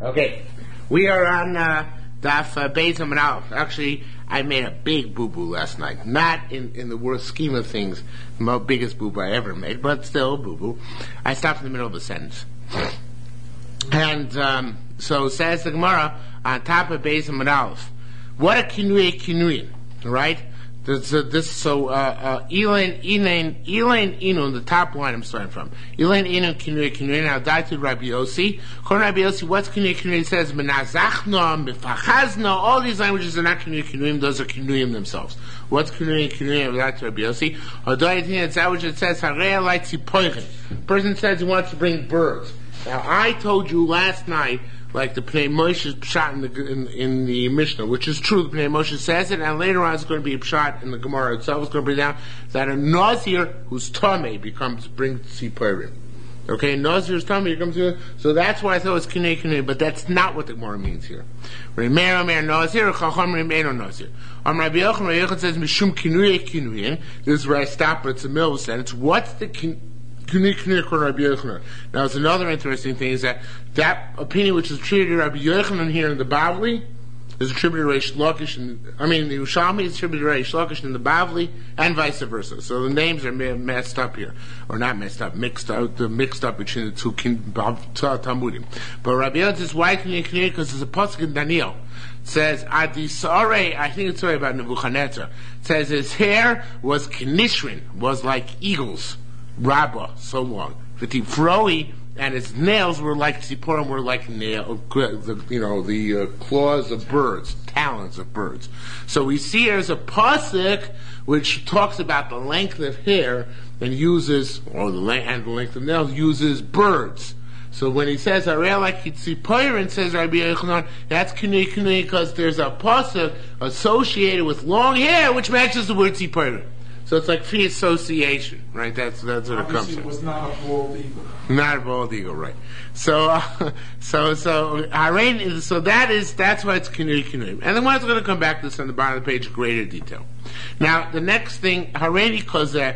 Okay, we are on Daf Beis Amud Aleph. Actually, I made a big boo-boo last night. Not in the worst scheme of things, the biggest boo-boo I ever made, but still a boo-boo. I stopped in the middle of a sentence. And so says the Gemara on top of Beis Amud Aleph. What a kinuyin, right? Elaine Inu, the top line I'm starting from. Elaine Inu kinuyin. Now, dated Rabbi Yossi. According to Rabbi Yossi, what's kinuyin? It says menazachna, mifachazna. All these languages are not kinuyin. Those are kinuyin themselves. What's kinuyin? Dated Rabbi Yossi. It's that which it says harei alai tzipoichen. Person says he wants to bring birds. Now, I told you last night, like the Pnei Moshe shot in the Mishnah, which is true. The Pnei Moshe says it, and later on it's going to be a shot in the Gemara itself. It's going to bring down that a Nazir who's Tameh brings Tziporim. Okay, Nazir is Tameh comes here. So that's why I thought it was Kinei, but that's not what the Gemara means here. Remeir Nazir, Chacham Remeir Nazir. Rabbi Yochanan says Mishum Kinuyin. This is where I stop, but it's a middle sentence. What's the Now, it's another interesting thing is that opinion which is attributed to Rabbi Yochanan here in the Bavli is attributed to Reish Lakish, the Yerushalmi is attributed to Reish Lakish in the Bavli, and vice versa. So the names are messed up here, or not messed up, mixed up between the two Talmudim. But Rabbi Yochanan says, why Kinei? Because there's a pasuk in Daniel. It says, Adisare, I think it's sorry about Nebuchadnezzar. It says his hair was Kinishrin, was like eagles. Rabbah, so long. V'tifroi, and his nails were like tziporim, were like the claws of birds, talons of birds. So we see there's a pasuk which talks about the length of hair and uses, or the length of nails, uses birds. So when he says "Harei like tziporim," says Rabbi Yochanan, that's kinui because there's a pasuk associated with long hair which matches the word tziporim. So it's like free association, right? That's what it comes Obviously, to. it was not a bald eagle. Not a bald eagle, right? So that's why it's kinui. And then one's going to come back to this on the bottom of the page in greater detail. Now, the next thing, hareni kozeh.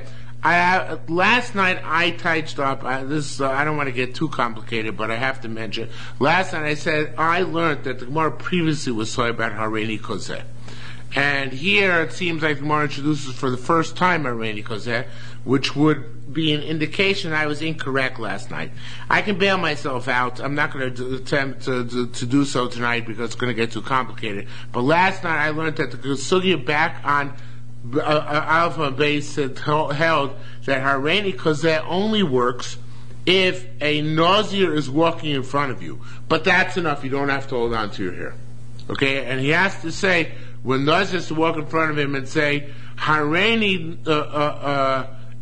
Last night I touched up. I don't want to get too complicated, but I have to mention. Last night I said I learned that the Gemara previously was talking about hareni kozeh. And here it seems like the Gemara introduces for the first time Hareni Kozeh, which would be an indication I was incorrect last night. I can bail myself out. I'm not going to attempt to do so tonight because it's going to get too complicated. But last night I learned that the Sugya back on Alpha Base held that Hareni Kozeh only works if a Nazir is walking in front of you. But that's enough. You don't have to hold on to your hair. Okay? And he has to say, when Nazir is to walk in front of him and say, Hareni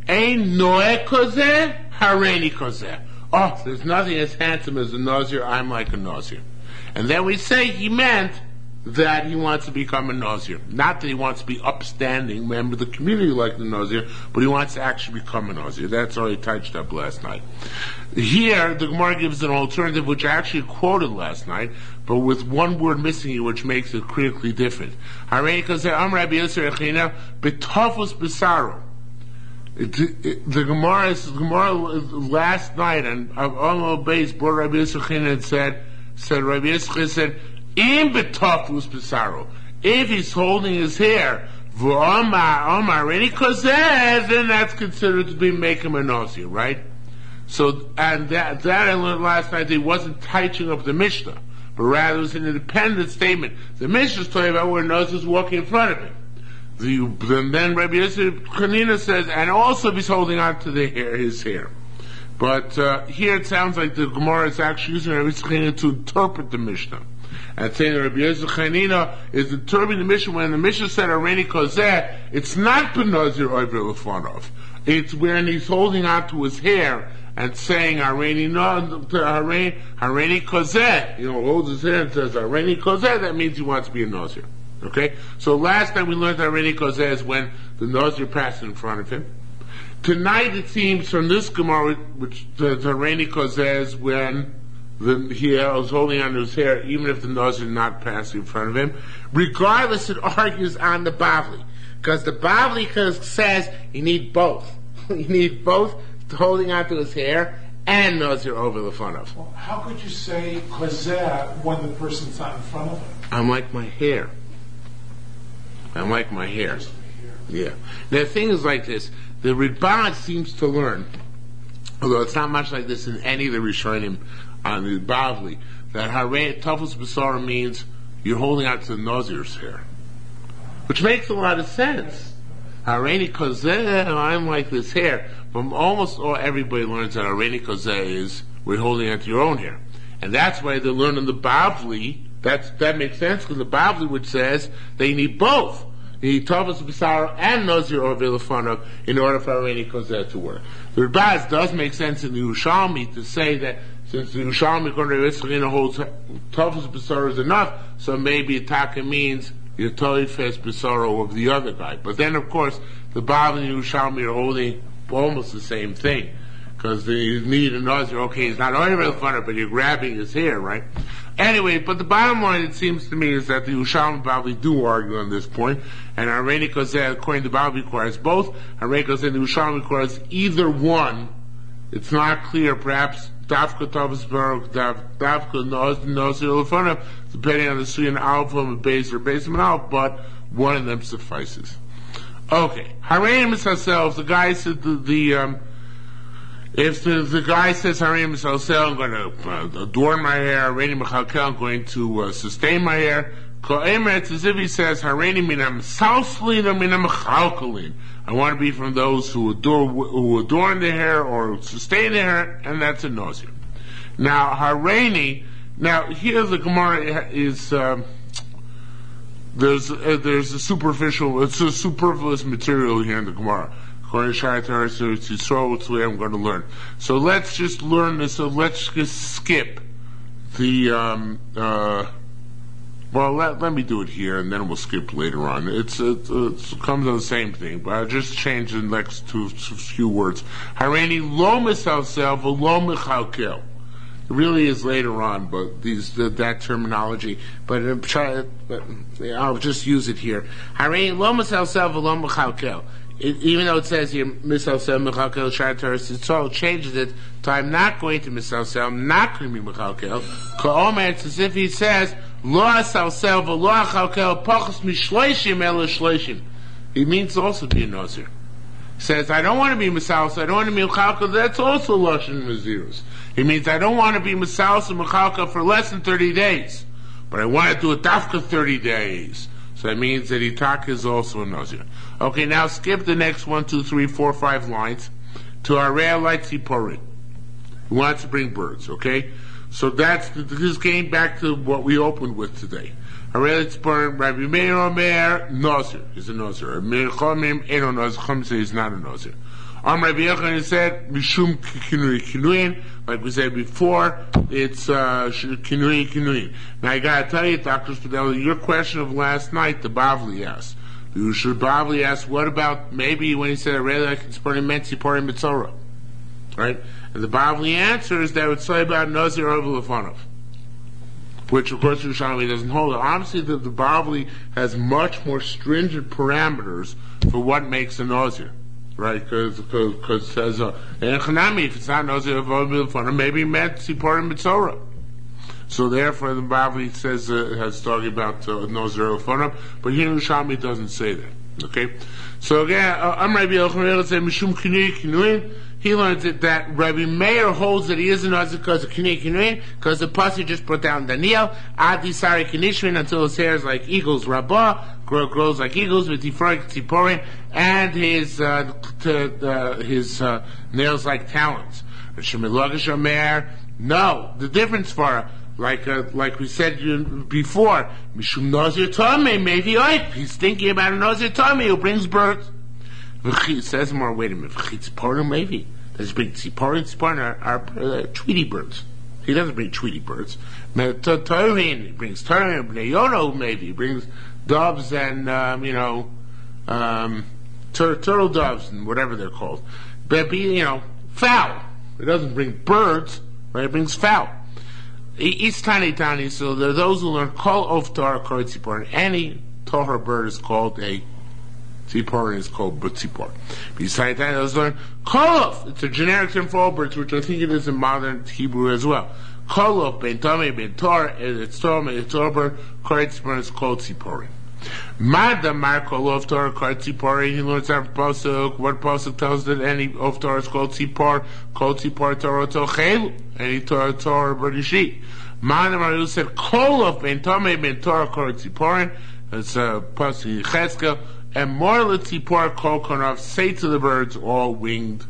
ein noe kozeh, Hareni kozeh. Oh, there's nothing as handsome as a Nazir, I'm like a Nazir. And then we say he meant that he wants to become a Nazir. Not that he wants to be upstanding member of the community like the Nazir, but he wants to actually become a Nazir. That's already touched up last night. Here, the Gemara gives an alternative, which I actually quoted last night, but with one word missing here, which makes it critically different. The Gemara last night, and Amar Beis brought Rabbi Yosef and said Rabbi Yosef said, if he's holding his hair, then that's considered to be make him a Nazir, right? So, and that I learned last night, that he wasn't touching up the Mishnah, but rather it was an independent statement. The Mishnah is talking about where Nazir is walking in front of him. Then Rabbi Yosef Hanina says, and also he's holding on to his hair. But here it sounds like the Gemara is actually using Rabbi Yosef Hanina to interpret the Mishnah. And saying that Rabbi Yosef Hanina is interpreting the Mishnah when the Mishnah said Hareni Kozeh, it's not Benazir over Lefanov. It's when he's holding on to his hair and saying Hareni Kozeh, holds his hair and says Hareni Kozeh, that means he wants to be a Nazir. Okay? So last time we learned that Hareni Kozeh is when the Nazir passed in front of him. Tonight it seems from this Gemara, which the Hareni Kozeh is when he was holding on to his hair, even if the Nazir is not passing in front of him. Regardless, it argues on the Bavli. Because the Bavli says you need both. You need both holding on to his hair and Nazir over the front of. Well, how could you say Kozeh when the person's not in front of him? I'm like my hair. I'm like my hair. Yeah. Now, the thing is like this. The Ritbad seems to learn, although it's not much like this in any of the Rishonim on the Bavli, that Harei Tafus B'Sara means you're holding out to the Nazir's hair. Which makes a lot of sense. Hareini Kozeh, I'm like this hair. From almost all, everybody learns that Hareini Kozeh is we're holding out to your own hair. And that's why they learn in the Bavli, that makes sense, because the Bavli which says they need both. You need Tavos B'Sara and Nazir over Lefanov in order for Hareini Kozeh to work. The Ritbad does make sense in the Yerushalmi to say that since the Yerushalmi according to Yitzchak holds Tavos B'Sara is enough, so maybe Taka means your Toifes B'Sara of the other guy. But then of course the Bavli and Yerushalmi are holding almost the same thing. Because you need a Nazir, okay, he's not over Lefanov, but you're grabbing his hair, right? Anyway, but the bottom line, it seems to me, is that the Yerushalmi Bavli do argue on this point, and Hareini Kozeh, according to Bavli, requires both. Hareini Kozeh and the Yerushalmi requires either one. It's not clear, perhaps Davka Tavos Baruch, Davka Nazir Lefanov, depending on the Suyan Alpha and Beis or Beis and Alpha, but one of them suffices. Okay, Hareini Misasel, the guy said if the guy says Hareini Misasel, I'm going to adorn my hair, Hareini Mechalkel, I'm going to sustain my hair. It's as if he says Hareini Minam Sauslin or Minam Mechalkelin. I want to be from those who adorn the hair or sustain the hair, and that's a Nazir. Now Hareini. Now here the Gemara is there's a superfluous material here in the Gemara. According to Shaitar, so it's the way I'm going to learn. So let's just learn this. So let's just skip the. Well, let me do it here, and then we'll skip later on. It comes on the same thing, but I'll just change the next few words. Hareini lo misasel v'lo mechalkel. It really is later on, but that terminology. But I'll just use it here. Hareini lo misasel v'lo mechalkel. Even though it says here misasel mechalkel shaytaris, it all changes it to I'm not going to misasel, I'm not going to be mechalkel. Ka'omer, it's as if he says lo asasel v'lo achalkel pachos mishloishim ela shloishim. He means also to be a Nazir. He says I don't want to be misasel, I don't want to be mechalkel. That's also lashon nazirus. He means I don't want to be misasel mechalkel for less than 30 days, but I want to do it dafka 30 days. So that means that Itak is also a Nazir. Okay, now skip the next 1, 2, 3, 4, 5 lines to Arei Light Tziporin. He wants to bring birds, okay? So this is getting back to what we opened with today. Arei Light Tziporin, Rabbi Meir Omer, Nazir is a Nazir. Meir Chomim, Eno Nazir, Chom says he's not a Nazir. Rabbi Yochanan said, Mishum Kinuyin, like we said before, it's Kinuyin. Now I gotta tell you, Dr. Spadella, your question of last night, the Bavli asked. Bavli asked, what about maybe when he said, I can support him, Mentziporim Mitzorah? Right? And the Bavli answers that would say about Nazir over Lefanov, which of course Yerushalmi doesn't hold. Obviously, the Bavli has much more stringent parameters for what makes a Nazir. Right, because it says if it's not Nazir maybe meant Tziporim Mitzorah. So therefore, the Bavli says has talking about Nazir Lefanov, but here Yerushalmi doesn't say that. Okay, so again, Rabbi Yochanan say Mishum Kinuyin. He learns that Rabbi Meir holds that he is a Nazir because of Kinuyin, because the pasuk just brought down Daniel Adi Sari Kinishmin until his hair is like eagles, Rabbah grows like eagles with Tziporim, and his nails like talons. No, the difference for like we said before, Mishum Nazir Tomei, maybe he's thinking about a Nazir Tomei who brings birds. It says more, wait a minute, Tziporim maybe. Does he bring Tziporim are Tweety birds. He doesn't bring Tweety birds. He brings Tarim, Neyono maybe. He brings doves and, turtle doves and whatever they're called. But, fowl. He doesn't bring birds, right? He brings fowl. It's tani, so there are those who learn Kol of Torah Tziporim. Any Torah bird is called a Tziporin is called Butzipor. Besides that, let's learn Kolof. It's a generic term for all birds, which I think it is in modern Hebrew as well. Kolof, Ben Tomei, Ben Tor, it's Tom, it's Ober, Koretziporin is called Tziporin. Mada Mar Kolof Torah called Tziporin. He learns that pasuk. What pasuk tells that any of Torah is called Tzipor, Torah Tochelu, any Torah Bereshit. Mada Mar said Kolof, Ben Tomei, Ben Tor, Koretziporin. It's a pasuk in Cheskel. And more Tzipor Kol Konav, say to the birds, all winged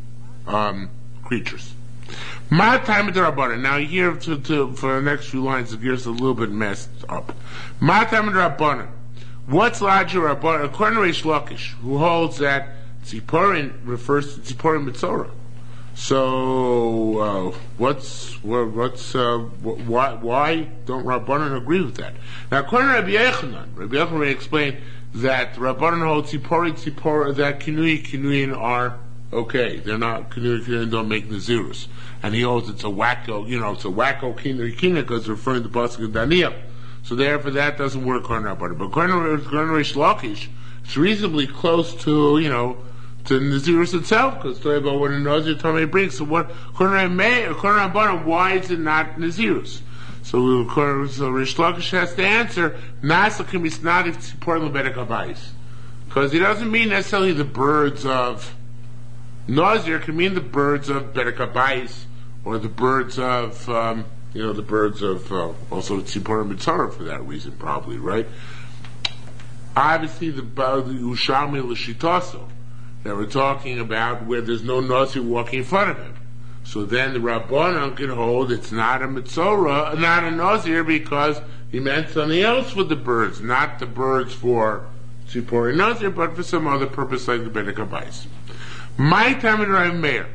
creatures. My time the Rabbanan. Now here for the next few lines, the gears a little bit messed up. My time the Rabbanan. What's larger Rabbanan? According to Reish Lakish, who holds that Tziporin refers to Tziporin Mitzorah. So why don't Rabbanan agree with that? Now according to Rabbi Yochanan may explain that Rabbanan holds Tzipor, that Kinuyin are okay. They're not, Kinuyin don't make Nazirus. And he holds it's a wacko Kinuyin because it's referring to the Pasuk of Daniel. So therefore that doesn't work according to Rabbanan. But according to Reish Lakish, it's reasonably close to, to Nazirus itself, because it's talking about what a Nazir Tomei brings. So what, according to Rabbanan, why is it not Nazirus? So Reish Lakish has to answer, Nasa can be snot if it's important Lebedek Habayis. Because he doesn't mean necessarily the birds of Nazir, can mean the birds of Bedek Habayis, or the birds of, also Tzipor Mitzorah for that reason, probably, right? Obviously, the Yerushalmi L'Shitaso, that we're talking about where there's no Nazir walking in front of him. So then the Rabbanan can hold it's not a Mitzorah, not a Nazir, because he meant something else with the birds, not the birds for Tzipor and Nazir, but for some other purpose like the Bedek Habayis. My time in Rav Meir.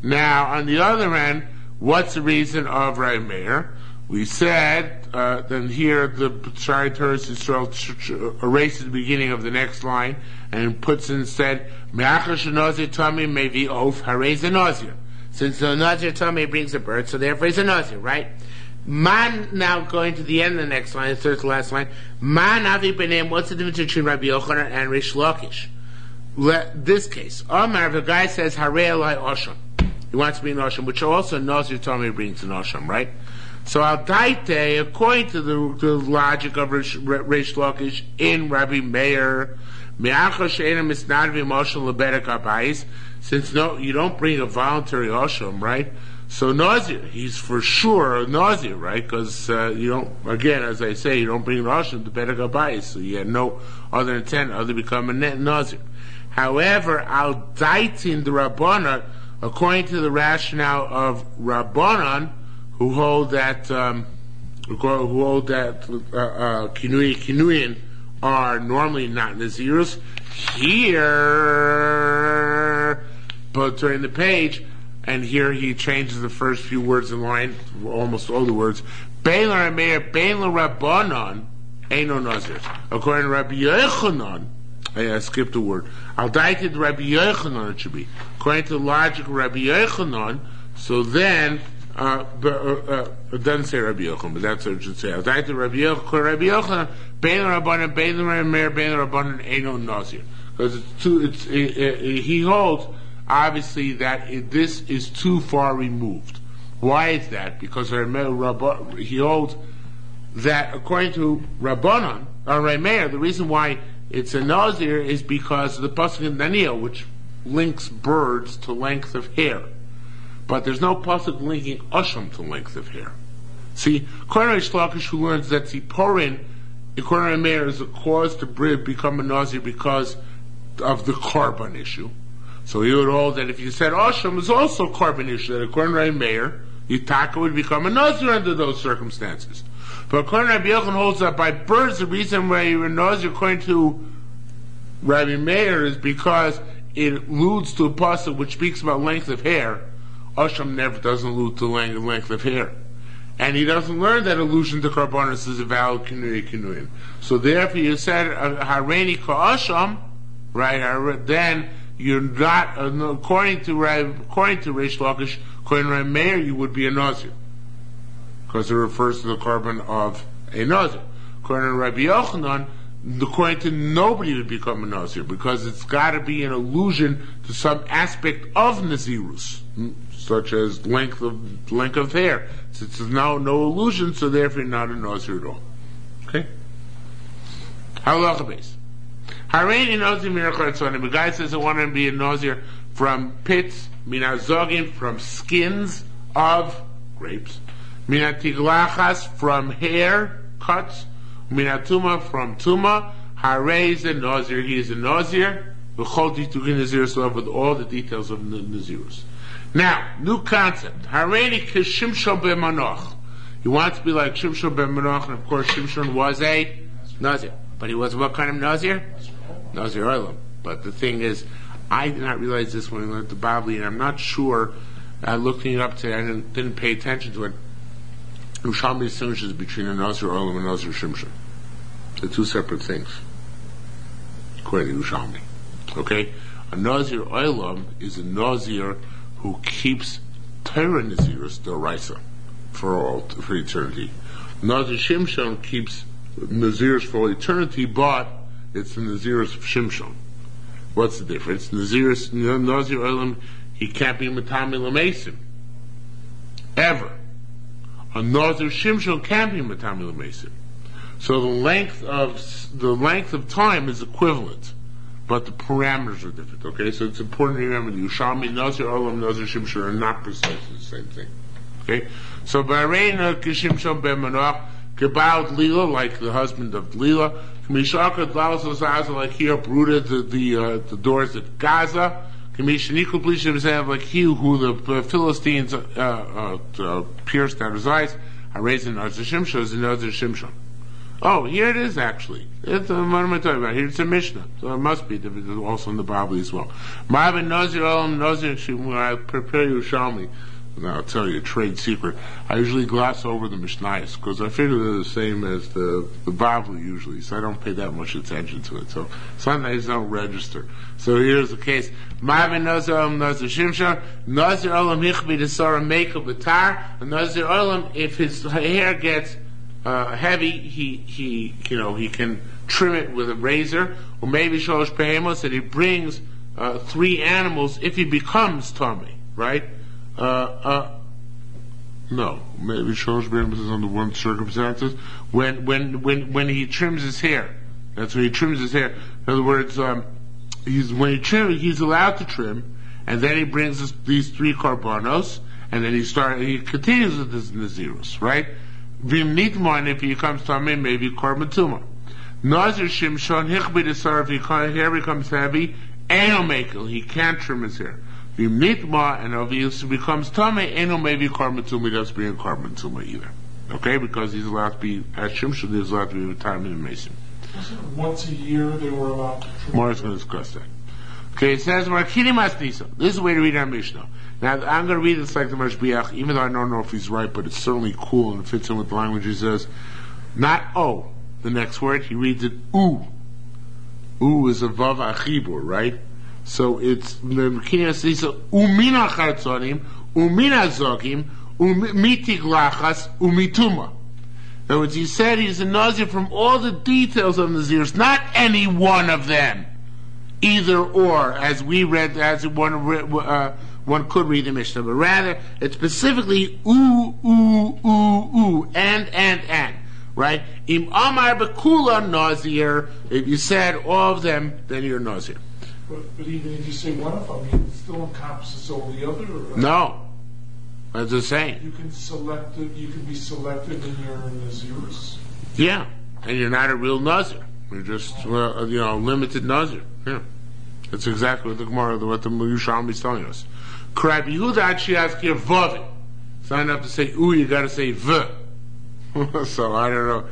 Now, on the other hand, what's the reason of Rav Meir? We said, then here the Shari Teres Yisrael erases the beginning of the next line and puts instead, Me'achar she'nazir tamim mevi of harei ze nazir. Since the Nazir Tomei brings a bird, so therefore he's a Nazir, right? Man, now going to the end of the next line, the third to last line, Man avi b'neim, what's the difference between Rabbi Yochanan and Reish Lakish? This case, Omar, if a guy says, Harei alai Osham, he wants to be an Osham, which also Nazir Tomei brings an Osham, right? So Al Daite, according to the logic of Reish Lakish in Rabbi Meir, Me'achar she'ena misnadvi Osham lebedek habayis, since you don't bring a voluntary Osham, right? So Nazir, he's for sure a Nazir, right? Because you don't, again, as I say, you don't bring an Osham to Bedek Habayis, so you had no other intent other to become a Nazir. However, Al Daitin the Rabbanan, according to the rationale of Rabbanan, who hold that Kinuyin are normally not Nazirus, here, but during the page, and here he changes the first few words in line, almost all the words. Bein l'Rameir, bein l'Rabbanan, Eino Nazir. According to Rabbi Yochanan, I skipped a word. Al Daited Rabbi Yochanan it should be. According to the logic of Rabbi Yochanan, so then, it doesn't say Rabbi Yochanan, but that's what it should say. Al Daited Rabbi Yochanan, bein l'Rabbanan, bein l'Rameir, bein l'Rabbanan, Eino Nazir. Because he holds, obviously, that this is too far removed. Why is that? Because he holds that according to Rabbanan, or Rameir, the reason why it's a Nazir is because of the pasuk in Daniel, which links birds to length of hair. But there's no pasuk linking Osham to length of hair. See, according to Reish Lakish, who learns that Tziporin, according to Rameir, is a cause to become a Nazir because of the carbon issue. So he would hold that if you said Osham is also a carbon issue, that according to Meir, Yitaka would become a Nazir under those circumstances. But according to Rabbi Yochanan holds that by birds, the reason why you're a Nazir, according to Rabbi Meir, is because it alludes to a pasuk which speaks about length of hair. Osham never doesn't allude to length of hair. And he doesn't learn that allusion to Karbonis is a valid Kinuyin. So therefore you said, Hareini Ka'asham, right, then you're not, according to Reish Lakish, according to Rabbi Meir, you would be a Nazir. Because it refers to the carbon of a Nazir. According to Rabbi Yochanan, according to nobody would become a Nazir, because it's got to be an allusion to some aspect of Nazirus, such as length of hair. Since there's no allusion, so therefore you're not a Nazir at all. Okay? Halacha base. Hareini Nazir min hachartzonim. The guy says I want to be a Nazir from pits, min hazogim, from skins of grapes, min hatiglachas, from hair cuts, min hatuma, from tuma. Harei is a Nazir. He is a Nazir. V'chol titugin Nazirus love, with all the details of Nazirus. Now, new concept. Hareini k'shimshon b'manoch. He wants to be like Shimshon ben Manoch, and of course Shimshon was a Nazir. But he was what kind of Nazir? Nazir Olam. But the thing is, I did not realize this when I learned the Bavli, and I'm not sure, looking it up today, I didn't pay attention to it. Yerushalmi distinguishes between a Nazir Olam and a Nazir Shimshon. They're two separate things, according to Yerushalmi. Okay? A Nazir Olam is a Nazir who keeps Torah Nazirus D'Oraisa for eternity. Nazir Shimshon keeps Nazirus for eternity, but it's the Nazirus of Shimshon. What's the difference? Nazir Olam, he can't be Matami L'Mesim ever. A Nazir Shimshon can't be Matami L'Mesim. So the length of time is equivalent, but the parameters are different. Okay, so it's important to remember the Yerushalmi Nazir Olam, Nazir Shimshon are not precisely the same thing. Okay, so Bareina Kishimshon Ben Manoch, Gebaut Lila, like the husband of Lila, Kamishaka Dlalas, like he uprooted the doors at Gaza, Kamishanikul Plishim, like he who the Philistines pierced out his eyes. I raised in Nazir Shimshon is another Shimshon. Oh, here it is actually. What am I talking about? Here it's a Mishnah, so it must be also in the Bible as well. Ma'avin Nazir Olam Nazir Shimshon. When I prepare Yerushalmi, and I'll tell you a trade secret, I usually gloss over the Mishnayos, because I figure they're the same as the Bavli usually, so I don't pay that much attention to it. So sometimes I don't register. So here's the case. Ma'avin Nazir Olam Nazir Shimshon, Nazir Olam Hichbi Desara Mekel B'tar, and Nazir Olam, if his hair gets heavy, he can trim it with a razor, or maybe Sholosh Behemos, that he brings 3 animals if he becomes Tomei, right? No, maybe Sholosh Behemos is under one circumstances when he trims his hair. That's when he trims his hair. In other words, he's allowed to trim, and then he brings these 3 karbanos, and then he continues with his nazirus, right? Vim nitma, and if he comes to Amim, maybe korban tuma. Nazir Shimshon hichbi desar, if his hair becomes heavy, eno mekel, he can't trim his hair. Vim nitma, and if he becomes tame, eno maybe korban tuma, he doesn't bring a korban tuma either. Okay, because he's allowed to be at Shimshon, he's allowed to be retirement in Mason. Once a year they were allowed to trim. Mara's going to discuss that. Okay, it says Markini Masnisa. This is the way to read our Mishnah. Now, I'm going to read this like the Mashbiach, even though I don't know if he's right, but it's certainly cool and it fits in with the language. He says, not O, the next word, he reads it U. U is a Vav Achibur, right? So it's Markini Masnisa, Umina Chartzonim, Umina Zogim, Umitig Lachas, Umituma. In other words, he said he's a Nazir from all the details of Nazirs, not any one of them. Either or, as we read, as one could read the Mishnah, but rather it's specifically and, right? Im Amar Bekula Nazir. If you said all of them, then you're Nazir. But even if you say one of them, it still encompasses all the other. No, that's the same. You can select it. You can be selected in your Naziris. Yeah, and you're not a real Nazir. You're just limited Nazir. Yeah, that's exactly what the Gemara, what the Yerushalmi is telling us. Rabbi Yehuda actually asks here vav. It's not enough to say u, you got to say v. So I don't know.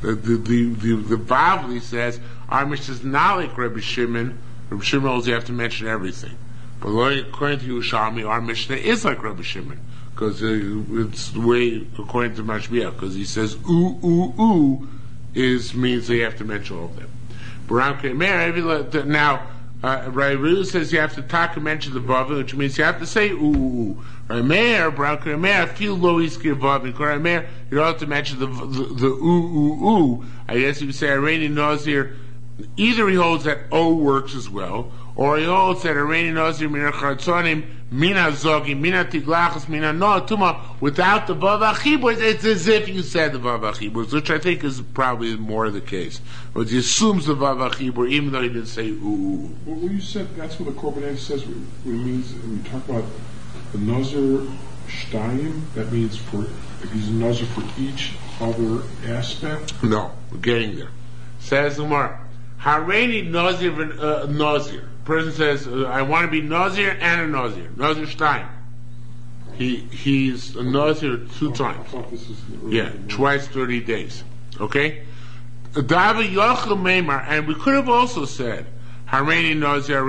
The Bavli says our Mishnah is not like Rabbi Shimon. Rabbi Shimon holds you have to mention everything, but according to Yerushalmi, our Mishnah is like Rabbi Shimon, because it's the way according to Mashbiach, because he says means they have to mention all of them. Now Right, Rulu says you have to mention the vav, which means you have to say ooh. Right, Meir, Braker Meir, feel low iski vav, and Korai Meir, you don't have to mention the ooh. I guess if you say Irani Nazir, either he holds that O works as well, or he holds that Irani Nazir mina chartzonim, mina zogi, mina tiglachas, mina no tuma, without the vav achibur. It's as if you said the vav achibur, which I think is probably more the case. But he assumes the vav achibur, even though he didn't say ooh. Well, when you said that's what the Korban says, what it means, when we talk about the Nazir Shtayim, that means if he's a Nazir for each other aspect? No, we're getting there. Says the Gemara, Hareini Nazir Nazir. Person says, I want to be Nazir and a Nazir. Nazir Shtayim. He's a Nazir 2 times. I thought this was twice 30 days. Okay? Dava Yochel Meimar, and we could have also said, Hareini Nazir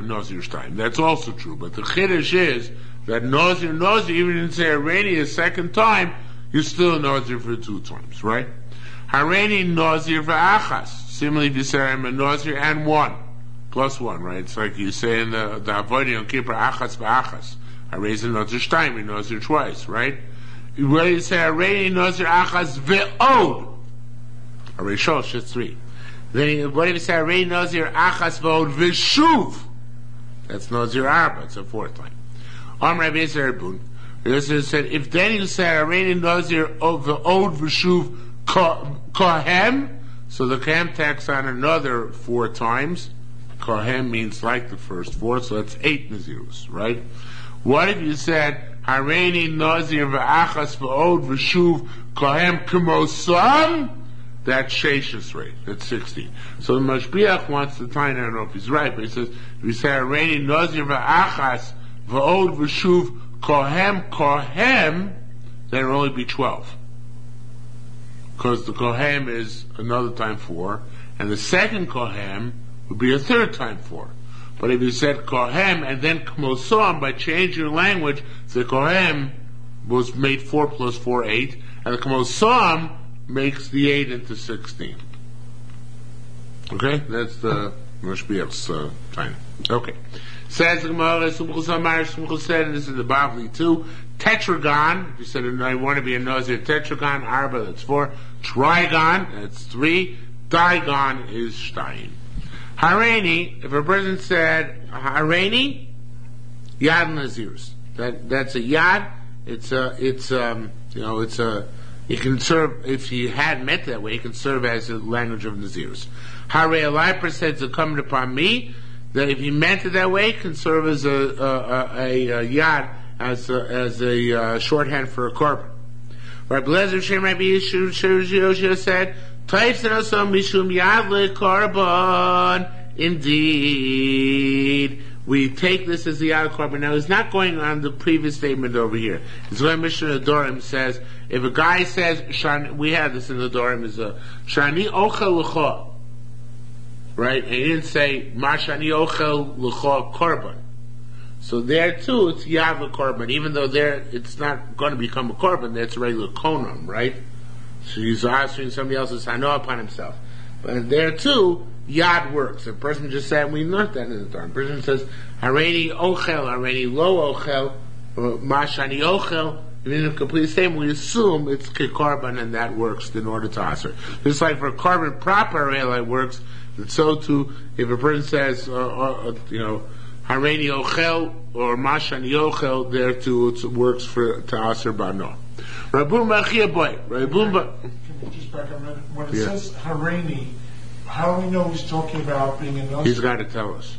Nazir Shtayim. That's also true. But the Chiddush is that Nazir, even if you didn't say Hareini a second time, you're still a Nazir for 2 times, right? Hareini Nazir v'achas. Similarly, if you say I'm a Nazir and 1, plus 1, right? It's like you say in the Avodah on Kippur, achas v'achas. I raise a Nazir Shtayim, a Nazir twice, right? When you say Hareini Nazir achas ve'od, Hareini Shosh, it's 3. Then what if you say Hareini Nazir achas ve'od v'shuv? That's Nazir Arba, it's a 4th time. Amr Rabbi Yezer Rabun said, if then you say Hareini Nazir ve'od v'shuv kohem, so the kohem tacks on another 4 times. Kohem means like the first 4, so that's 8 Nazirus, right? What if you said Hareini Nazir v'achas ve'od v'shuv kohem k'mosam? That's Shesh's rate. That's 16. So the Mashbiach wants to tie, I don't know if he's right, but he says, if you say Hareini Nazir v'achas ve'od v'shuv kohem, then it'll only be 12. Because the kohem is another time 4, and the second kohem would be a 3rd time 4. But if you said kohem and then k'mosam, by changing your language, the kohem was made 4 plus 4, 8, and the k'mosam makes the 8 into 16. Okay? That's the Mashbiach's time. Okay. Says the Gemara, Sumchus said, and this is the Bavli too, Tetragon, if you said I want to be a Nazir, Tetragon, Arba, that's 4, Trigon, that's 3, Digon is Shtayim. Hareini, if a person said Hareini, Yad Nazirus. That's a Yad, you can serve, if he had meant that way, he can serve as a language of Nazirus. Hare Eliper said, to come upon me, that if he meant it that way, it can serve as a Yad, as a shorthand for a korban. Rabbi Lezer Shem Rabbi Yeshua said, Mishum Yad korban. Indeed, we take this as the Yad korban. Now, he's not going on the previous statement over here. It's when Mishnah Dorim says, if a guy says, we have this in the Dorim, is a Shani Ochel L'cha, right? And he didn't say, Ma Shani Ochel L'cha korban. So there too, it's Yad korban, even though there it's not going to become a korban, that's a regular konam, right? So he's answering somebody else's hano upon himself. But there too, Yad works. A person just said, we learned that in the Torah. A person says, Hareini ochel, Hareini lo ochel, Ma Shani ochel, and in a complete statement, we assume it's korban, and that works in order to answer. Just like for korban proper, it works, and so too, if a person says, Hareini ochel or Mashani ochel, there too it works for to aser bano. Rabun Machia boy. Can we just back up a minute? When it says Hareini, how do we know he's talking about being a Nazir? He's got to tell us.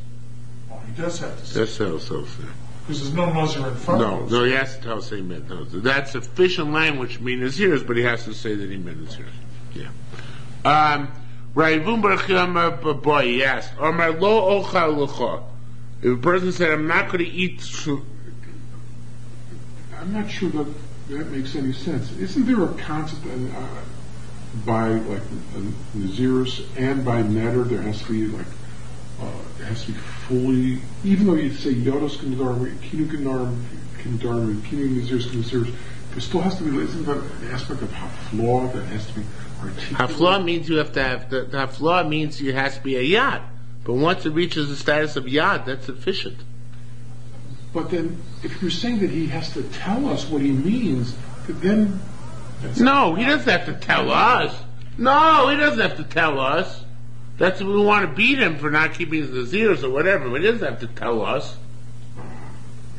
Oh, he does have to say. That's so. Because there's no Nazir in front of us. No, he has to tell us that he meant Nazir. That's sufficient language to mean Nazirs, but he has to say that he meant Nazirs. Yeah. Rabun Machia boy, he asked, Omar lo ochal l'cha. If a person said, I'm not going to eat... I'm not sure that makes any sense. Isn't there a concept by like Nazirus and by Neder, there has to be it has to be fully, even though you say Yodos Kindarm, Kinu Kindarm, and Kinu Nazirus, there still has to be, isn't that an aspect of Haflaw that has to be articulated? Haflaw means you have to have, Haflaw means you has to be a Yad. But once it reaches the status of yad, that's sufficient. But then, if you're saying that he has to tell us what he means, then... No, he doesn't have to tell us. No, he doesn't have to tell us. That's if we want to beat him for not keeping his nazirs or whatever, but he doesn't have to tell us.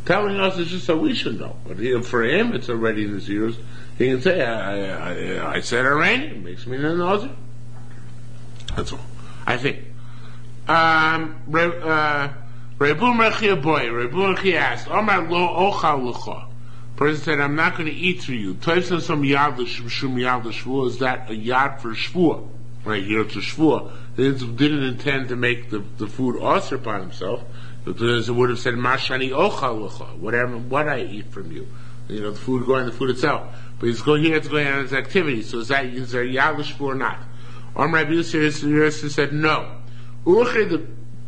Telling us is just so we should know. But for him, it's already nazirs. He can say, I said Iranian, it makes me a nazir. That's all. I think. Rebun Rechi asked, Omar lo ochal l'cha. Person said, I'm not going to eat for you. Toifson some yad l'shum yad l'shvua. Is that a yad for shvua? Right, here it's a shvua. He didn't intend to make the food also upon himself. Because it would have said, Mashani ochal l'cha. Whatever, what I eat from you. You know, the food itself. But he's going here, it's going on his activity. So is there yad l'shvua or not? Omar Rabbi Yossi said, no. The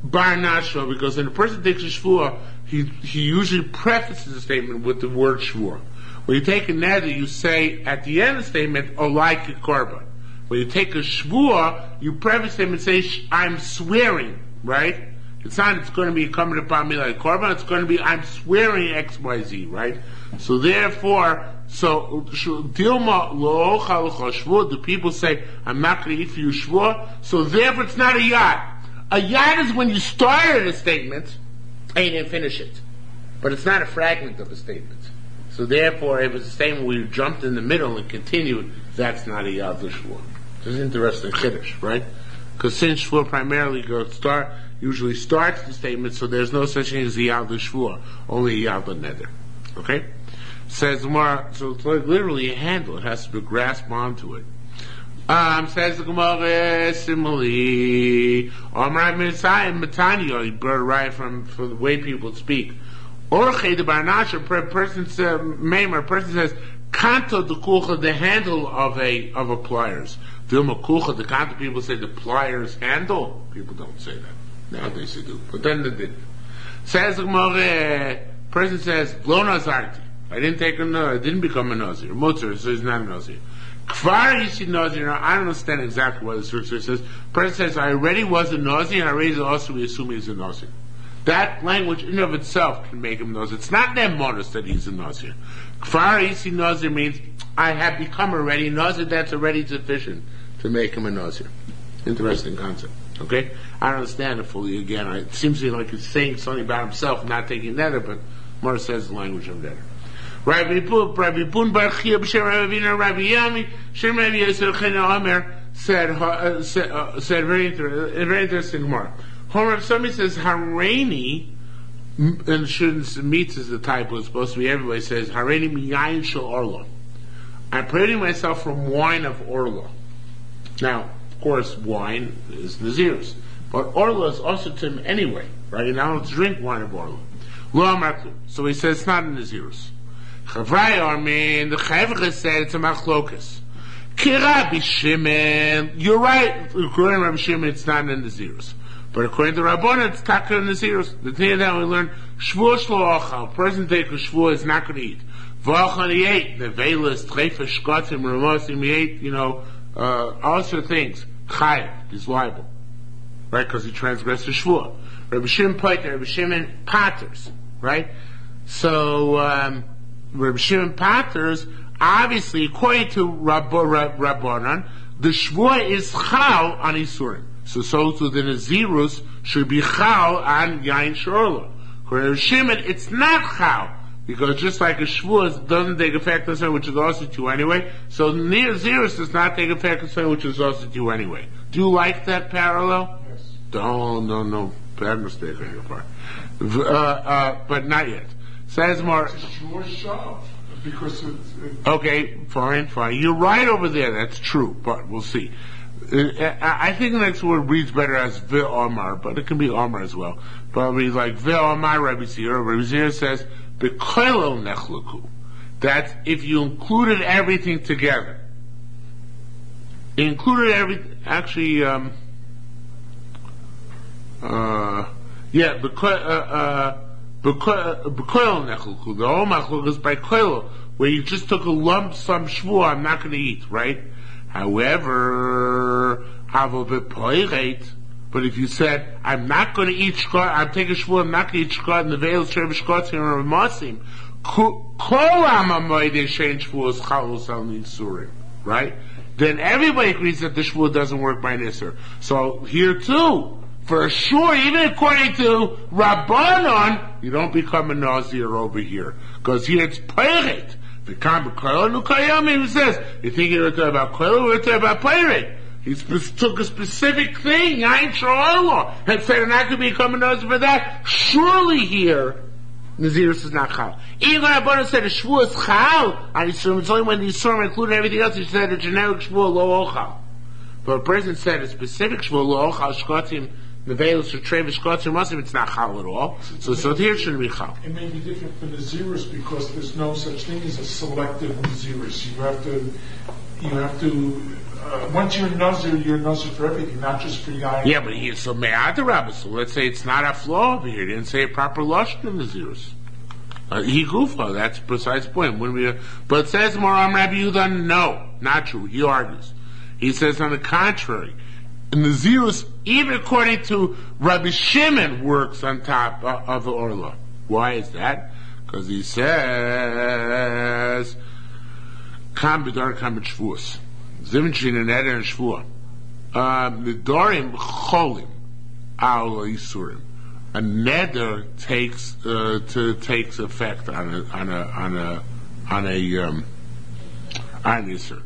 bar nashva, because when a person takes a shvua, he usually prefaces the statement with the word shvua. When you take a neder, you say at the end of the statement, "Olai korban." When you take a shvua, you preface them and say, "I'm swearing." Right? It's not. It's going to be coming upon me like korban. It's going to be, "I'm swearing X, Y, Z." Right? So therefore, Dilma lo shvua. The people say, "I'm not going to eat for you shvua." So therefore, it's not a yad. A yad is when you started a statement and you didn't finish it. But it's not a fragment of a statement. So therefore, if it's a statement where you jumped in the middle and continued, that's not a yad l'shvua. It's an interesting chiddush, right? Because since shvua primarily usually starts the statement, so there's no such thing as a yad l'shvua, only a yad l'neder. Okay? Says more, so it's like literally a handle. It has to be grasped onto it. Says the Gemara, similarly, Omar Matanya, he brought a right from the way people speak. Orche the Barnasha, person says, Kanto the kulcha, the handle of a pliers. Vilma kulcha, the kanto people say the pliers handle. People don't say that. Nowadays they do. But then they did. Says the Gemara, person says, Lo Nazarti. I didn't become a Nazir. Mutzer, so he's not a Nazir. Kvar Yisi Nazir, I don't understand exactly what the scripture says. Person says, I already was a Nazir, and I already also we assume he's a Nazir. That language in and of itself can make him Nazir. It's not their modus that he's a Nazir. Kvar Yisi Nazir means, I have become already Nazir, that's already sufficient to make him a Nazir. Interesting concept. Okay? I don't understand it fully again. It seems to me like he's saying something about himself, not taking nether, but Mara says the language of nether. Rabbi Pun Bar Chia b'Shem Rabbi Vina Rabbi Yami Shem Rabbi Yosef Chena Omer said very interesting Gemara. Homer, somebody says Hareini, and shouldn't meets as the type was supposed to be. Everybody says Hareini miyayin shel orla. I'm protecting myself from wine of orla. Now, of course, wine is naziris, but orla is also to him anyway, right? And I don't drink wine of orla. Lo amarku. So he says it's not a naziris. Chavrai Armin, the Chavra said it's a machlokas. Kirabi Shimon, you're right. According to Rabbi Shimon, it's not in the zeros. But according to Rabbana, it's taka in the zeros. The thing that we learn, Shvuah shlo ochal, person take a shvuah is not going to eat. V'achal he ate, the velas, trefa, shkotim, ramosim, he ate, all sorts of things. Chayav, he's liable. Right, because he transgressed the shvuah. Rabbi Shimon Pater, Rabbi Shimon Paters, right? So, Rabbi Shimon Paters, obviously, according to Rabbanan, the shvuah is chal on Isurim. So the Nazirus should be chal on Yain Shorla. For Rabbi Shimon, it's not chal, because just like a shvuah doesn't take effect on something which is also to anyway, so the Nazirus does not take effect on something which is also to anyway. Do you like that parallel? Yes. No. Bad mistake on your part. But not yet. Says more. It's a shvuah shav, because okay, fine. You're right over there. That's true, but we'll see. I think the next word reads better as Ve'omar, but it can be Omar as well. Probably like Ve'omar Rabbi Zira. Rabbi Zira says, Bekoilo nechluku. That if you included everything together, actually, B'koil nechluku. The whole machluk is by koil, where you just took a lump sum shvuah, I'm not going to eat, right? However, avo b'poiret, But if you said, I'm not going to eat shkot, I'm taking shvuah, I'm not going to eat shkot in the veil, shrev shkot, and ramasim, right? Then everybody agrees that the shvuah doesn't work by Nisr. So here too, for sure, even according to Rabbanon, you don't become a Nazir over here. Because here it's Peiret. He says, you think you're talking about Koil, we're talking about Peiret. He took a specific thing, Ain Sha'Allah, and said, and I could become a Nazir for that. Surely here, Nazirus is not Chal. Even when Rabbanon said a Shvuah is Chal, on Yisurim, it's only when the Yisurim included everything else, he said a generic Shvuah lo Ochal. But a person said a specific Shvuah lo Ochal, Shkotim, Neveilus, or Trevish, Shkotim, Masim, it's not Chal at all. So here it shouldn't be Chal. It may be different for Nazirus because there's no such thing as a selective Nazirus. You have to, once you're Nazir for everything, not just for Yain. Yeah, but so Me'ad Rabbah, so let's say it's not a flaw over here. He didn't say a proper Lashon of Nazirus. He gufa, that's the precise point. But it says Moram Rabbi Yehuda, no, not true. He argues. He says on the contrary, Nazirus, even according to Rabbi Shimon, works on top of the Orla. Why is that? Because he says, Kam b'dar kam b'shvuos. Zimchin and Eder and Shvuah. Nedarim cholim al Yisurim. A neder takes effect on a Yisur.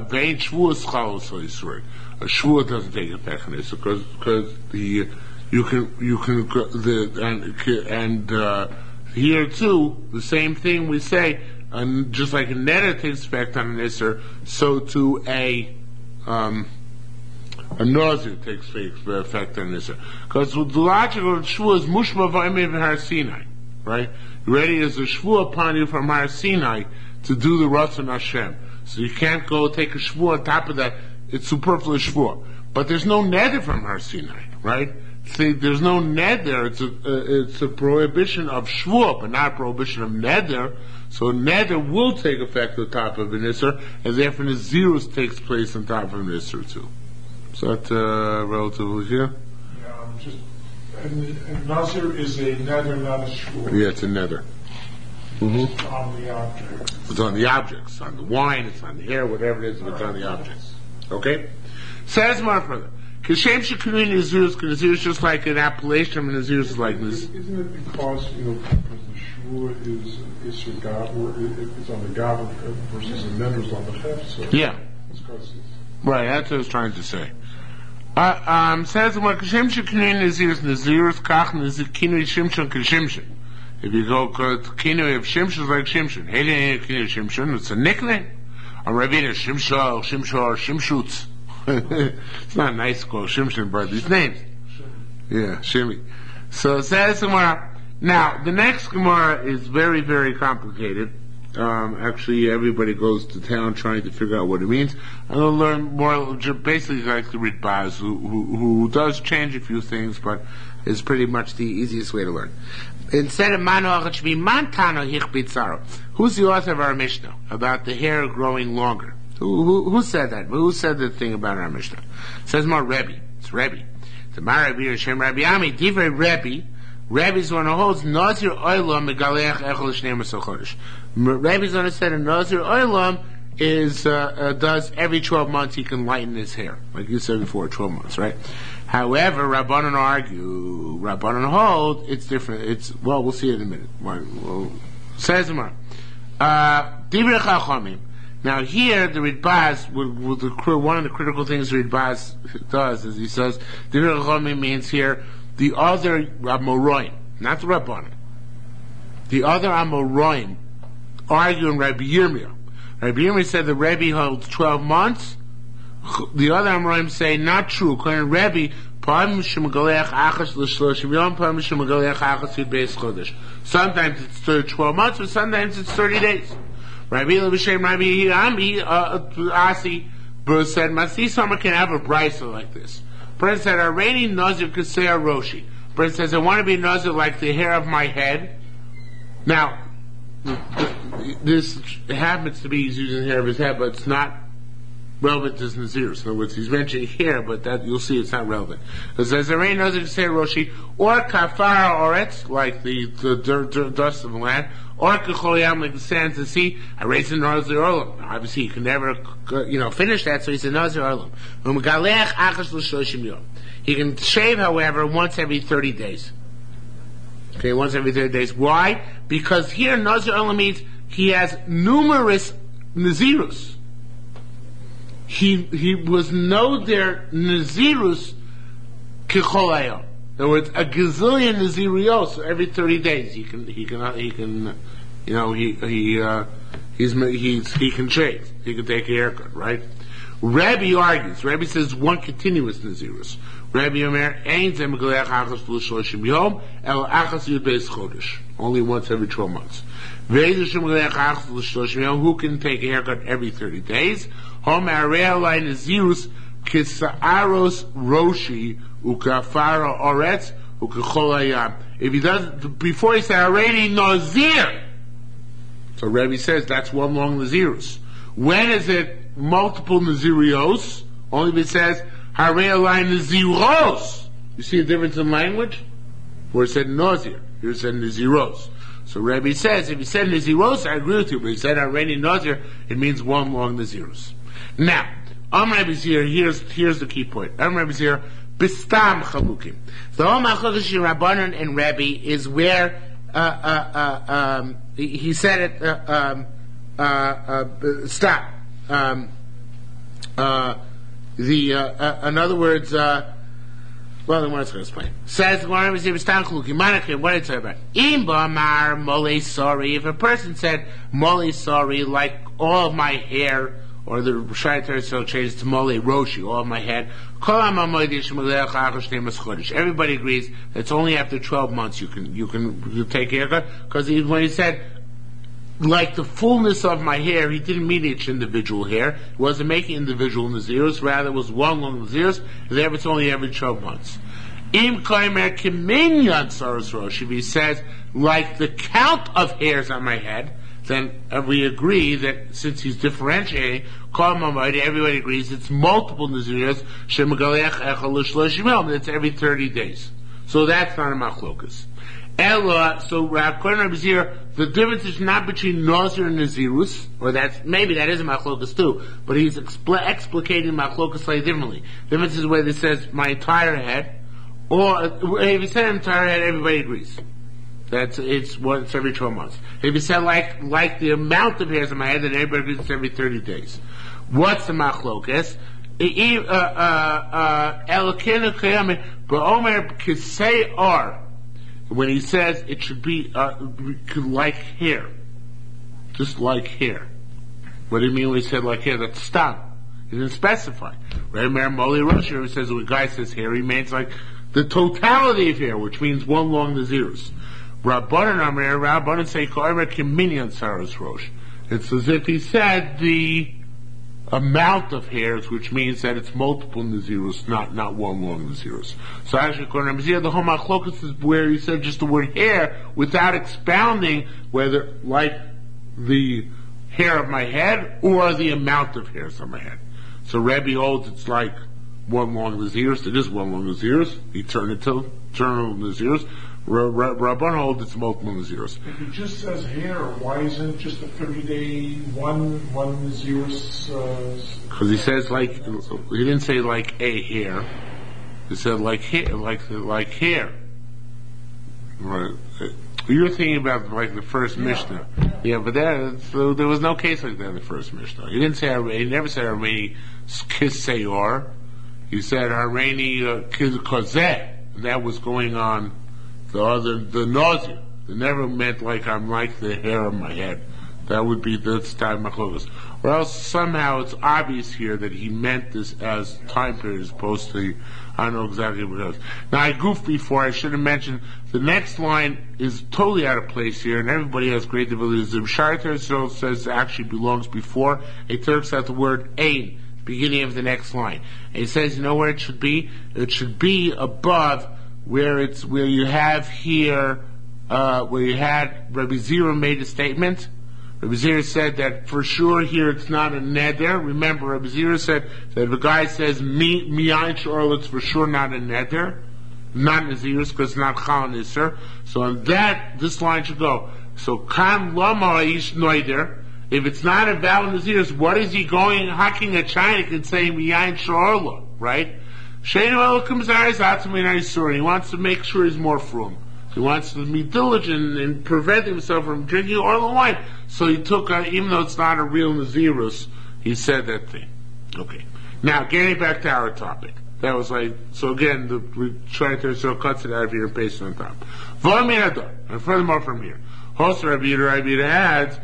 Vein Shvuos chalos al Yisurim. A Shvuah doesn't take effect on Yisur because here too the same thing we say. And just like a neder takes effect on an Isser, so too a Nazir takes effect on an Isser. Because the logical Shvuah is Mushma V'Amev Har Sinai, right? Ready as a Shvuah upon you from Har Sinai to do the Ratzon Hashem. So you can't go take a Shvuah on top of that. It's superfluous Shvuah. But there's no neder from Har Sinai, right? See, there's no neder. It's a prohibition of Shvuah, but not a prohibition of neder. So neder will take effect on top of an Isser, and therefore Nazirus takes place on top of an Isser too. Is that relatively clear? Yeah, and Nazir is a neder, not a shvuah. Yeah, it's a neder. Mm-hmm. It's on the object. It's on the objects. It's on the wine, it's on the air, whatever it is, it's on the objects. Okay? Says more further. Kashem Shekunin Nazirus, because Nazirus is just like an appellation, and Nazirus is like this. Isn't it because, because the shvuah is it's on the Gav versus the neder is on the Chef, so yeah. It's right, that's what I was trying to say. Says what Kashem Shekunin Nazirus Kach Kinui Shimshon Kashimshon. If you go to Kinui of Shimshon, it's like Shimshon. Hey, Kinui Shimshon, it's a nickname. Or Ravina Shimshal, Shimshutz. It's not nice to call Shimshon by these names. Yeah, Shimmy. So it says Gemara. Now, the next Gemara is very, very complicated. Actually, everybody goes to town trying to figure out what it means. I'm going to learn more, basically like to read Baz, who does change a few things, but is pretty much the easiest way to learn. Instead of Mano, it should be Mantano Hichbitzaro. Who's the author of our Mishnah about the hair growing longer? Who said that? Who said the thing about our Mishnah? It says more Rebbe. It's Rebbe. The Marabi Hashem Rabbi Ami, Divrei Rebbe. Rebbe's one who holds Nazir Oilam Megaleach Echol Shnei Masel Chodesh. Rebbe's one who said a Nazir Oilam does every 12 months he can lighten his hair. Like you said before, 12 months, right? However, Rabbanon Rabbanon hold, it's different. We'll see it in a minute. Says Gemara. Divrei Chachamim. Now here, the Ritbaz, one of the critical things the Ritbaz does is he says, Divrei Chachamim means here, the other Amoraim, not the Rabbanim, the other Amoraim argue in Rabbi Yirmiyah. Rabbi Yirmiyah said the Rebbe holds 12 months. The other Amoraim say, not true. According to Rebbe, sometimes it's 12 months, but sometimes it's 30 days. Rabbi Asi said, Masi someone can have a brisa like this. Person said, Areni Nazir Kasea Roshi. Person says, I want to be Nazir like the hair of my head. Now, this happens to be he's using the hair of his head, but it's not relevant to Nazirus. In other words, he's mentioning here, but that you'll see it's not relevant. It says, Zarei Nazir say Roshi, or Kafara Oretz, like the dust of the land, or Kechoyam, like the sands of the sea, I raise the Nazir Olam. Obviously, you can never, finish that, so he's a Nazir Olam. He can shave, however, once every 30 days. Okay, once every 30 days. Why? Because here, Nazir Olam means he has numerous Nazirus. He was Noder Nazirus Kicholayom. In other words, a gazillion Nazirios every 30 days. He can shave. He can take a haircut, right? Rabbi argues. Rabbi says one continuous Nazirus. Rabbi Omer, Ein Zeh Megalech Achas V'lo Shloshim Yom, El Achas Yud Beis Chodesh. Only once every 12 months. Who can take a haircut every 30 days? If he does, before he said already Nazir. So Rebbe says that's one long Nazirus. When is it multiple Nazirios? Only if it says Harei Naziros. You see the difference in language? Where it said Nazir, here it said Naziros. So Rebbe says, if he said Naziros, I agree with you, but he said already Nazir, it means one long Nazirus. Now, Rebbe's here, here's the key point. Rebbe's here, Bistam Chalukim. The whole Machodesh Rabbanan and Rebbe is where, he said it, stop. In other words, well, then what's going to explain? Says, what did I talk about? Imba mole sorry. If a person said mole sorry, like all of my hair, or the Shaitar so changed to mole roshi, all of my head. Everybody agrees that it's only after 12 months you take a haircut, because when he said like the fullness of my hair, he didn't mean each individual hair. He wasn't making individual Naziros, rather it was one long Naziros, and therefore it's only every 12 months. If he says, like the count of hairs on my head, then we agree that since he's differentiating, everybody agrees it's multiple Naziros, it's every 30 days. So that's not a machlokas. So according to Rabbi, the difference is not between Nazir and Nazirus, or maybe that is a machlokas too, but he's explicating machlokas slightly differently. The difference is whether it says my entire head, or if he said entire head, everybody agrees. It's every 12 months. If he said like the amount of hairs on my head, then everybody agrees it's every 30 days. What's the machlokas? When he says it should be like hair, just like hair. What do you mean when he said like hair? That's stop. He didn't specify. Right? Moli Rosh says when a guy says hair, he means like the totality of hair, which means one long Nazirus. Rabbanan say Kiminyan Saras Rosh. It's as if he said the amount of hairs, which means that it's multiple Nazirus, not one long Nazirus. So actually, according to Ramzir, the whole machlokas is where he said just the word hair without expounding whether like the hair of my head or the amount of hairs on my head. So Rebbe holds it's like one long Nazirus. It is one long Nazirus. Eternal Nazirus. Rabban holds it's multiple Nazirus. If he just says hair, why isn't it just a 30-day one Nazirus? Because he says he didn't say like a hair. He said like hair, like hair. Right. You're thinking about like the first Mishnah. Yeah, but there was no case like that in the first Mishnah. He didn't say he never said Hareni Kiseyor. He said Hareni Kozeh. That was going on the nausea. It never meant like I'm like the hair on my head. That would be the time machlokas. Or else somehow it's obvious here that he meant this as time period as opposed to, I don't know exactly what it was. Now I goofed before, I should have mentioned, the next line is totally out of place here, and everybody has great abilities. The Sharter says it actually belongs before. It turns out the word ein, beginning of the next line. And he says, you know where it should be? It should be above where you have here, where you had Rabbi Zira made a statement. Rabbi Zira said that for sure here it's not a neder. Remember, Rabbi Zira said that if a guy says miyayin shorla, it's for sure not a neder, not nazirus, because it's not chal nisr. So on that, this line should go. So kan lama ish noider. If it's not a valid nazirus, what is he going hacking a chinik and saying miyayin shorla, right? Sheinu elakum zaris atzmi naisur. He wants to make sure he's more frum. He wants to be diligent and prevent himself from drinking oil and wine. So he took, even though it's not a real Nazirus, he said that thing. Okay. Now, getting back to our topic. That was like, so again, we tried to sort of cut it out of here and paste it on top. And furthermore from here. Host Rabbi Yehuda adds,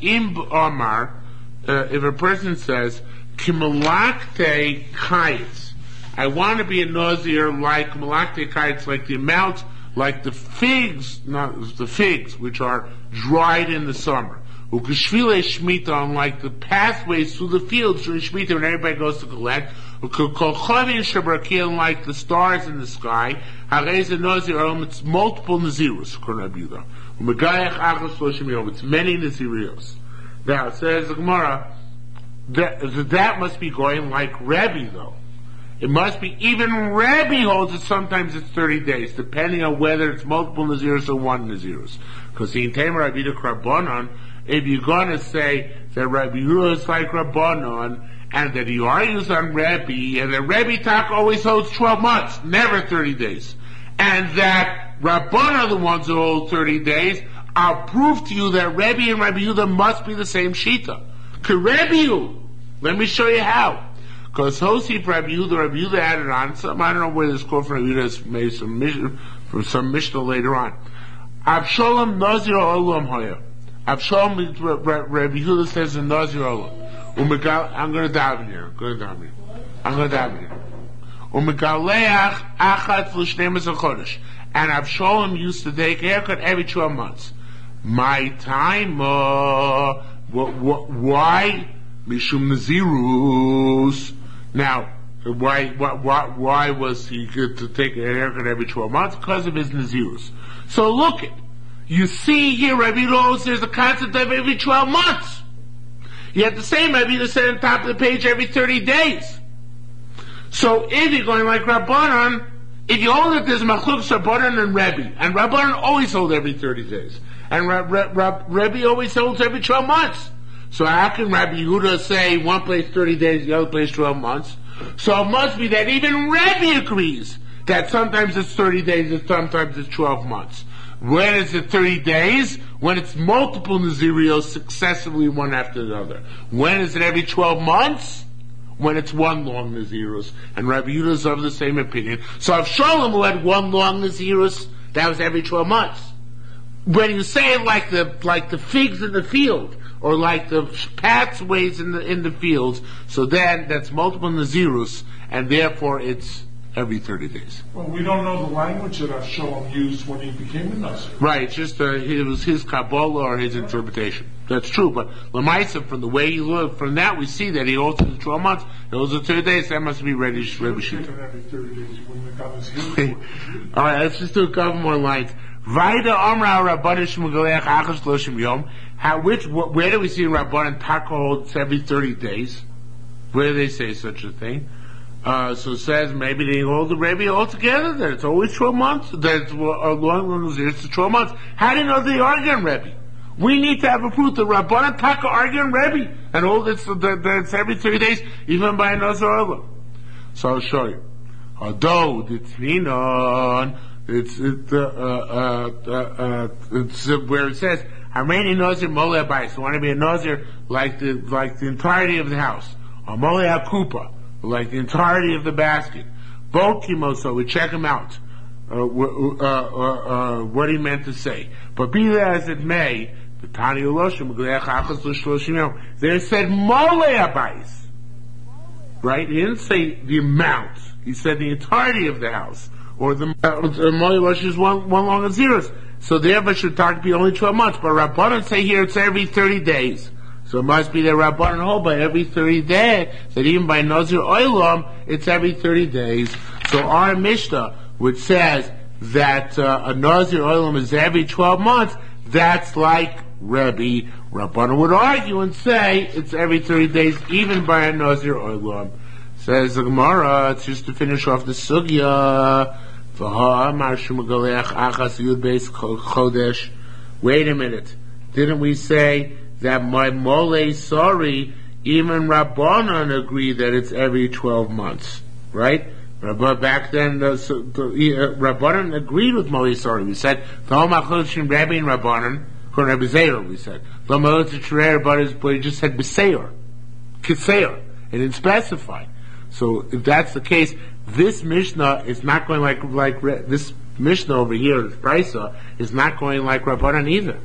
Im Omar, if a person says, Kimalakte Kayitz, I want to be a Nazir like Malakte Kayitz, like the amount, like the figs, not the figs, which are dried in the summer. Ukeshvile Shemitah, unlike the pathways through the fields during Shemitah when everybody goes to collect. Ukechovin Shabrakiel, like the stars in the sky. Harez Nazir, it's multiple Nazirus, Kornabuda. Umegayach Achos Shloshim Yom, it's many Nazirios. Now, it says the Gemara, that must be going like Rebbe, though. It must be, even Rebbe holds it, sometimes it's 30 days, depending on whether it's multiple Nazirus or one Nazirus. Because in Tamer Rabbi Rabbanon, if you're going to say that Rabbi Yehuda is like Rabbanon, and that you are used on Rebbe, and that Rebbe talk always holds 12 months, never 30 days, and that Rabbanon are the ones who hold 30 days, I'll prove to you that Rebbe and Rabbi Yehuda must be the same Shita. Kerebiu, let me show you how. Because Hosif Rabbi Yehuda added on some, I don't know where this quote from Rabbi Yehuda is made from some Mishnah later on. Avshalom Nazir Olam Hoya. Avshalom, Rabbi Yehuda says in Nazir Olam. I'm going to daven here. Umegaleach achat l'shneim chodesh. And Avshalom used to take a haircut every 12 months. My time, why? Mishum Nazirus. Now, why was he good to take a haircut every 12 months? Because of his Nazirus. So look it. You see here, Rabbi Rose, there's a concept of every 12 months. Yet the same Rabbi Yehuda said on top of the page every 30 days. So if you're going like Rabbanan, if you hold that there's Machlukes Rabbanan and Rebbe, and Rabbanan always hold every 30 days, and Rebbe always holds every 12 months. So how can Rabbi Yehuda say one place 30 days, the other place 12 months? So it must be that even Rebbe agrees that sometimes it's 30 days and sometimes it's 12 months. When is it 30 days? When it's multiple Nazirios successively one after the other. When is it every 12 months? When it's one long Nazirus. And Rabbi Yehuda is of the same opinion. So if Shalom who had one long Nazirus, that was every 12 months. When you say it like the figs in the field, or like the pathways in the fields, so then that's multiple Nazirus, and therefore it's every 30 days. Well, we don't know the language that Avshalom used when he became a Nazir. Right, it's just it was his Kabbalah or his interpretation. That's true, but Lamaisa, from the way he looked, from that we see that he holds it 12 months, he holds it 30 days, that must be Rebbe Shita. Every 30 days, you wouldn't have gotten his heel. Alright, let's just do a couple more lines. Vaida Amra Rabbanish Mugaleach Achas Loshim Yom. Where do we see Rabbanan Taka holds every 30 days? Where do they say such a thing? So it says maybe they hold the Rebbe altogether, that it's always 12 months, that it's a long it's 12 months. How do you know they argue on Rebbe? We need to have a proof that Rabbanan Taka argue on Rebbe, and all that it's every 30 days, even by another Olam. So I'll show you. Although the Tfinon, it's where it says, Harmeni Nazir Mole Abayis. I want to be a Nazir like the entirety of the house. Or Mole Akupa, like the entirety of the basket. Both Kimoso, we check them out. What he meant to say. But be that as it may, the Tani Uloshim, there said Mole Abayis. Right? He didn't say the amount. He said the entirety of the house. Or the Mole Abayis is one long as zeros. So therefore should talk be only 12 months. But Rabbanan say here it's every 30 days. So it must be that Rabbanan hold by every 30 days. That even by Nazir Olam, it's every 30 days. So our Mishnah, which says that a Nazir Olam is every 12 months, that's like Rebbe. Rabbanan would argue and say it's every 30 days, even by a Nazir Olam. Says the Gemara, it's just to finish off the Sugya. Wait a minute. Didn't we say that my Mole sorry, even Rabbanan agree that it's every 12 months, right? But back then, Rabbanan agreed with Mole sorry. We said, Rabbi and Rabbanan, Rabbi Zeir, we said. But he just said Beseir, Kiseir. It didn't specify. So if that's the case, this Mishnah is not going like this Mishnah over here, this Brisa, is not going like Rabbanan either.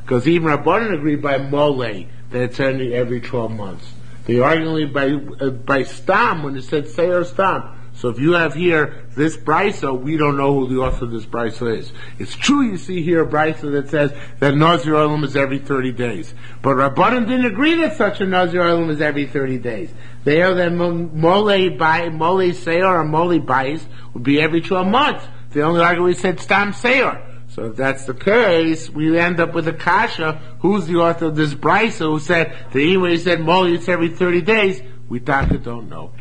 Because even Rabbanan agreed by Mole that it's only every 12 months. They argue only by Stam when it said Seir Stam. So if you have here this Brisa, we don't know who the author of this Brisa is. It's true you see here a Brisa that says that Nazir Olam is every 30 days. But Rabbanan didn't agree that such a Nazir Olam is every 30 days. They are that Mole Seir or Mole Bais would be every 12 months. The only argument we said Stam Seir. So if that's the case, we end up with a kasha. Who's the author of this Brisa who said that even when he said Mole, it's every 30 days? We don't know.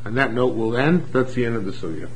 On that note, we'll end. That's the end of the sugya.